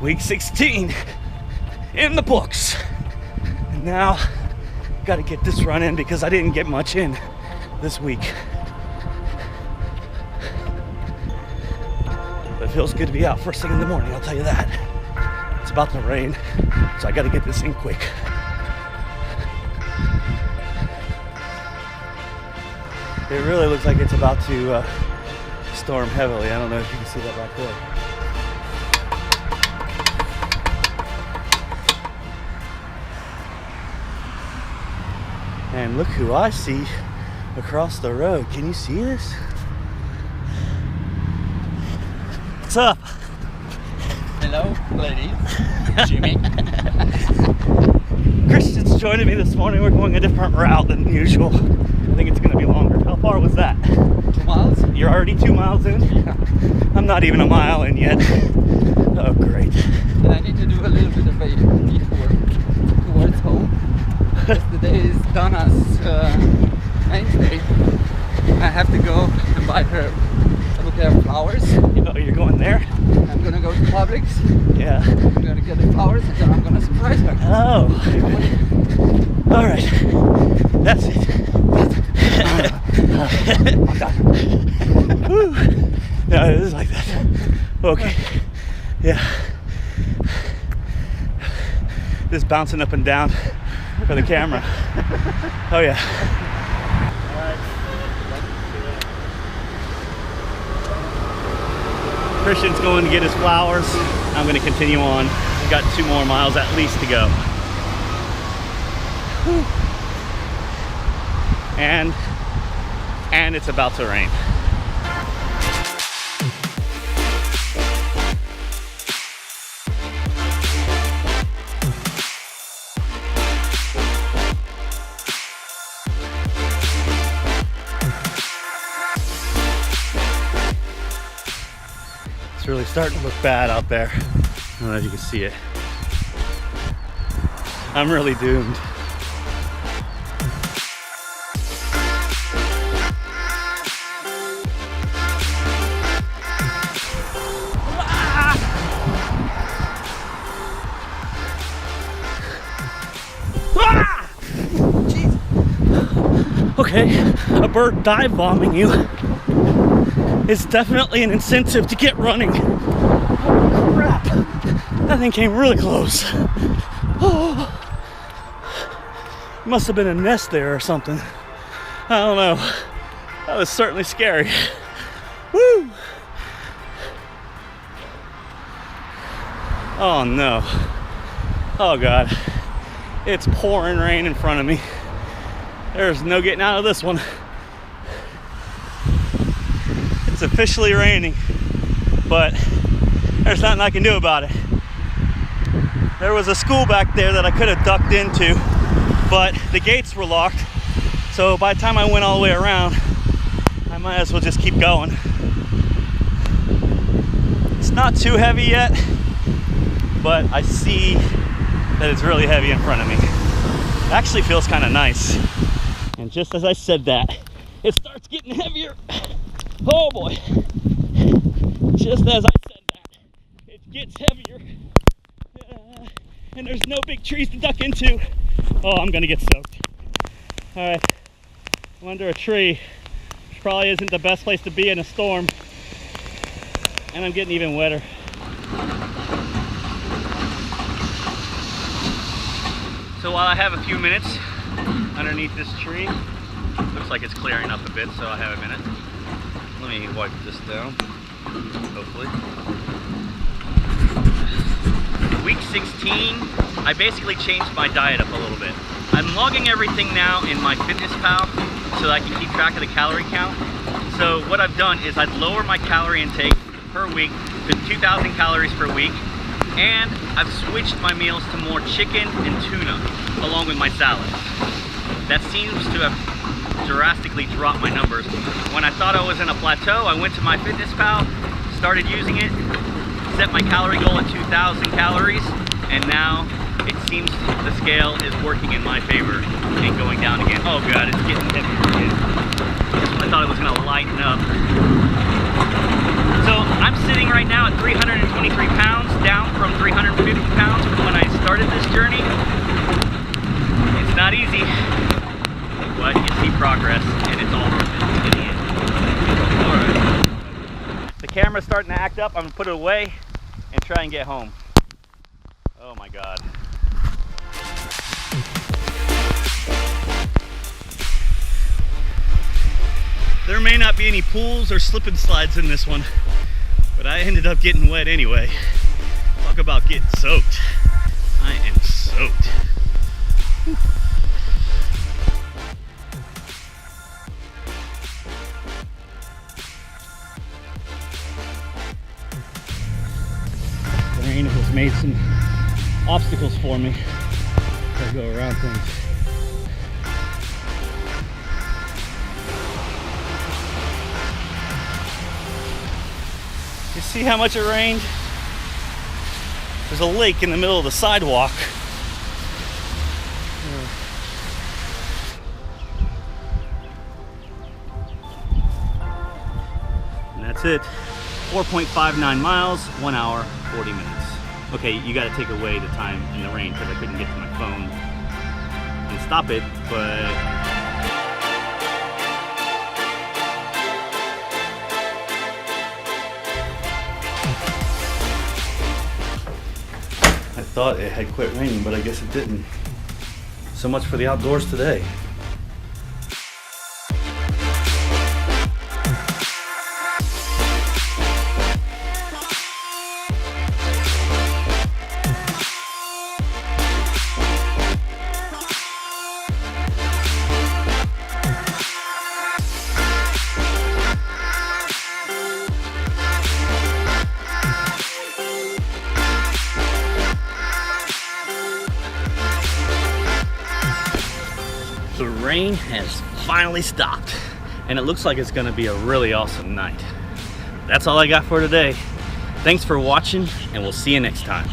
Week 16 in the books. And now, got to get this run in because I didn't get much in this week. But it feels good to be out first thing in the morning, I'll tell you that. It's about to rain, so I got to get this in quick. It really looks like it's about to storm heavily. I don't know if you can see that back there. And look who I see across the road. Can you see this? What's up? Hello, ladies. Jimmy. Christian's joining me this morning. We're going a different route than usual. I think it's going to be longer. How far was that? 2 miles? You're already 2 miles in? Yeah. I'm not even a mile in yet. Oh, great. And I need to do a little bit of a detour towards home. Because the day is Donna's Wednesday. I have to go and buy her a bouquet of flowers. Oh, you're going there? I'm gonna go to Publix. Yeah. I'm gonna get the flowers and then I'm gonna surprise her. Oh. All right. That's it. I'm done. Whew. No, it is like that. Okay. Yeah. Just bouncing up and down for the camera. Oh yeah. Christian's going to get his flowers. I'm going to continue on. We've got 2 more miles at least to go. Whew. And it's about to rain. It's really starting to look bad out there. I don't know if you can see it. I'm really doomed. Okay, a bird dive bombing you is definitely an incentive to get running. Oh crap, that thing came really close. Oh, must have been a nest there or something. I don't know. That was certainly scary. Woo! Oh no. Oh God. It's pouring rain in front of me. There's no getting out of this one. It's officially raining, but there's nothing I can do about it. There was a school back there that I could have ducked into, but the gates were locked. So by the time I went all the way around, I might as well just keep going. It's not too heavy yet, but I see that it's really heavy in front of me. It actually feels kind of nice. And just as I said that, it starts getting heavier. Oh boy. Just as I said that, it gets heavier. And there's no big trees to duck into. Oh, I'm gonna get soaked. All right, I'm under a tree, which probably isn't the best place to be in a storm. And I'm getting even wetter. So while I have a few minutes underneath this tree, looks like it's clearing up a bit, so I have a minute. Let me wipe this down, hopefully. Week 16, I basically changed my diet up a little bit. I'm logging everything now in my MyFitnessPal so that I can keep track of the calorie count. So what I've done is I've lowered my calorie intake per week to 2,000 calories per week. And I've switched my meals to more chicken and tuna, along with my salads. That seems to have drastically dropped my numbers. When I thought I was in a plateau, I went to MyFitnessPal, started using it, set my calorie goal at 2,000 calories, and now it seems the scale is working in my favor and going down again. Oh God, it's getting heavy again. I thought it was gonna lighten up. So I'm sitting right now at 323 pounds, down from 300 up. I'm gonna put it away and try and get home. Oh my God. There may not be any pools or slip and slides in this one, but I ended up getting wet anyway. Talk about getting soaked. I am soaked. Whew. The rain has made some obstacles for me. Gotta go around things. You see how much it rained? There's a lake in the middle of the sidewalk. And that's it. 4.59 miles, 1 hour, 40 minutes. Okay, you gotta take away the time in the rain because I couldn't get to my phone and stop it, but I thought it had quit raining, but I guess it didn't. So much for the outdoors today. The rain has finally stopped, and it looks like it's gonna be a really awesome night. That's all I got for today. Thanks for watching, and we'll see you next time.